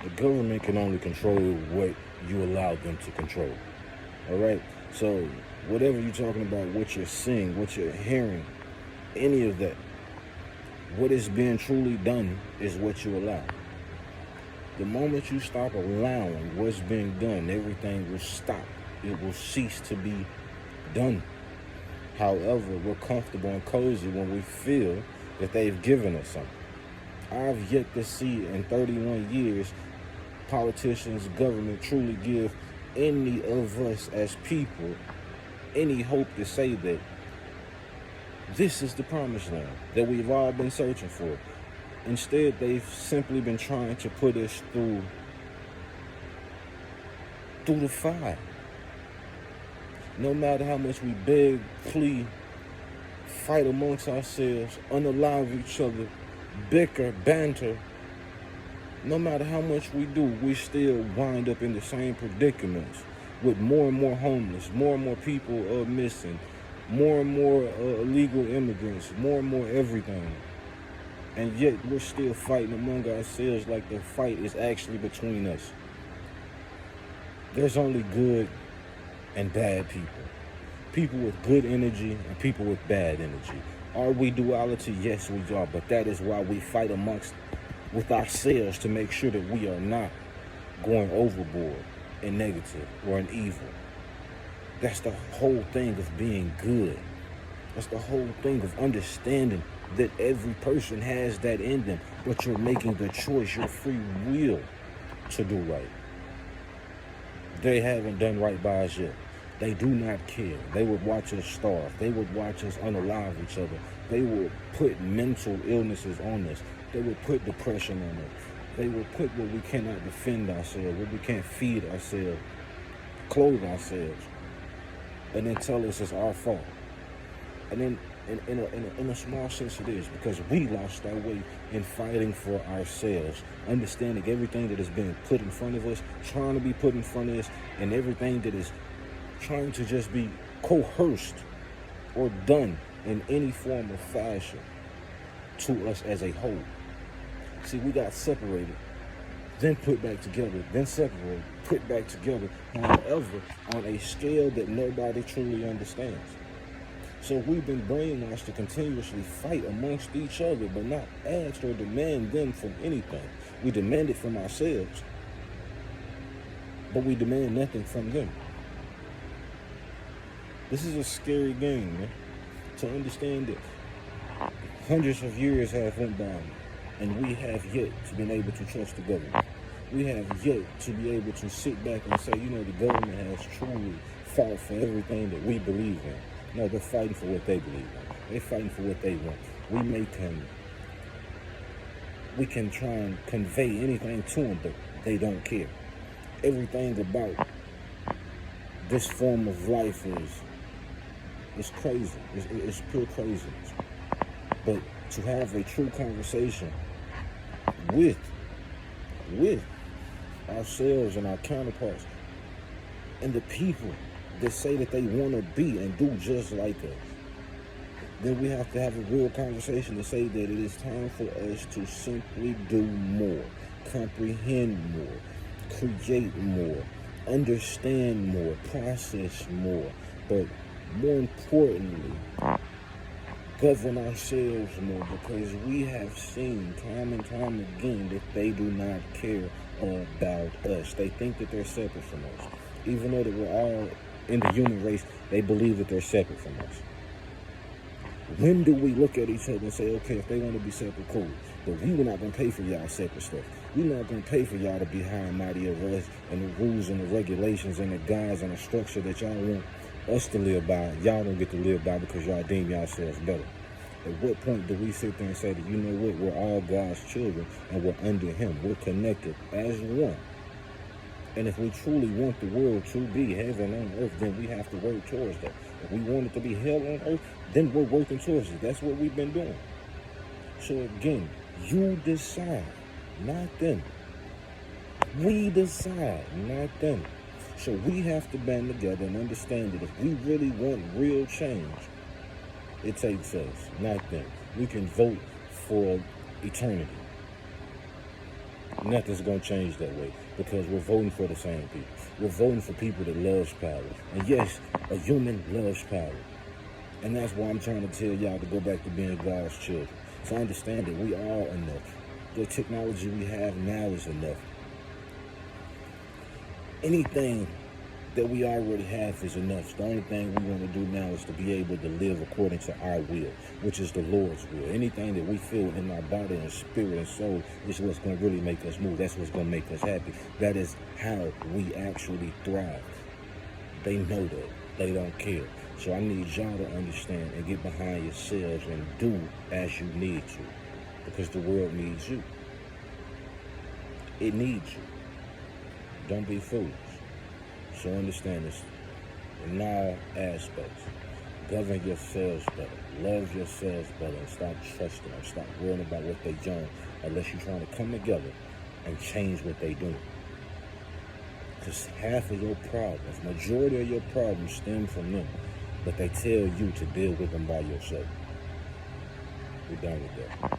The government can only control what you allow them to control. All right? So, whatever you're talking about, what you're seeing, what you're hearing, any of that, what is being truly done is what you allow. The moment you stop allowing what's being done, everything will stop. It will cease to be done. However, we're comfortable and cozy when we feel that they've given us something. I've yet to see in 31 years politicians, government truly give any of us as people any hope to say that this is the promised land that we've all been searching for. Instead, they've simply been trying to put us through the fire. No matter how much we beg, plead, fight amongst ourselves, unalive each other, bicker, banter, no matter how much we do, we still wind up in the same predicaments with more and more homeless, more and more people missing, more and more illegal immigrants, more and more everything. And yet we're still fighting among ourselves like the fight is actually between us. There's only good and bad people. People with good energy and people with bad energy. Are we duality? Yes, we are. But that is why we fight with ourselves to make sure that we are not going overboard in negative or in evil. That's the whole thing of being good. That's the whole thing of understanding that every person has that in them, but you're making the choice, your free will, to do right. They haven't done right by us yet. They do not care. They would watch us starve. They would watch us unalive each other. They would put mental illnesses on us. They would put depression on us. They would put what we cannot defend ourselves, what we can't feed ourselves, clothe ourselves, and then tell us it's our fault. And then in a small sense it is, because we lost our way in fighting for ourselves, understanding everything that has been put in front of us, trying to be put in front of us, and everything that is trying to just be coerced or done in any form of fashion to us as a whole. See, we got separated, then put back together, then separated, put back together, however, on a scale that nobody truly understands. So we've been brainwashed to continuously fight amongst each other, but not ask or demand them from anything. We demand it from ourselves, but we demand nothing from them. This is a scary game, man. To understand that hundreds of years have went by, and we have yet to be able to trust the government. We have yet to be able to sit back and say, the government has truly fought for everything that we believe in. No, they're fighting for what they believe in. They're fighting for what they want. We can try and convey anything to them, but they don't care. Everything about this form of life is crazy. It's pure craziness. But to have a true conversation with ourselves and our counterparts and the people that say that they want to be and do just like us, then we have to have a real conversation to say that it is time for us to simply do more, comprehend more, create more, understand more, process more, but more importantly, govern ourselves more, because we have seen time and time again that they do not care about us. They think that they're separate from us. Even though that we're all in the human race, they believe that they're separate from us. When do we look at each other and say, okay, if they want to be separate, cool, but we're not going to pay for y'all separate stuff. We're not going to pay for y'all to be high and mighty of us and the rules and the regulations and the guides and the structure that y'all want us to live by. Y'all don't get to live by because y'all deem yourselves better. At what point do we sit there and say that, what, we're all God's children and we're under him. We're connected as one. And if we truly want the world to be heaven on earth, then we have to work towards that. If we want it to be hell on earth, then we're working towards it. That's what we've been doing. So again, you decide, not them. We decide, not them. So we have to band together and understand that if we really want real change, it takes us, not them. We can vote for eternity. Nothing's gonna change that way because we're voting for the same people. We're voting for people that loves power. And yes, a human loves power. And that's why I'm trying to tell y'all to go back to being God's children. So understand that we are enough. The technology we have now is enough. Anything that we already have is enough. The only thing we want to do now is to be able to live according to our will, which is the Lord's will. Anything that we feel in our body and spirit and soul is what's going to really make us move. That's what's going to make us happy. That is how we actually thrive. They know that. They don't care. So I need y'all to understand and get behind yourselves and do as you need to, because the world needs you. It needs you. Don't be foolish. So understand this in all aspects. Govern yourselves better. Love yourselves better. And stop trusting them. Stop worrying about what they're doing unless you're trying to come together and change what they're doing. Because half of your problems, majority of your problems stem from them. But they tell you to deal with them by yourself. We're done with that.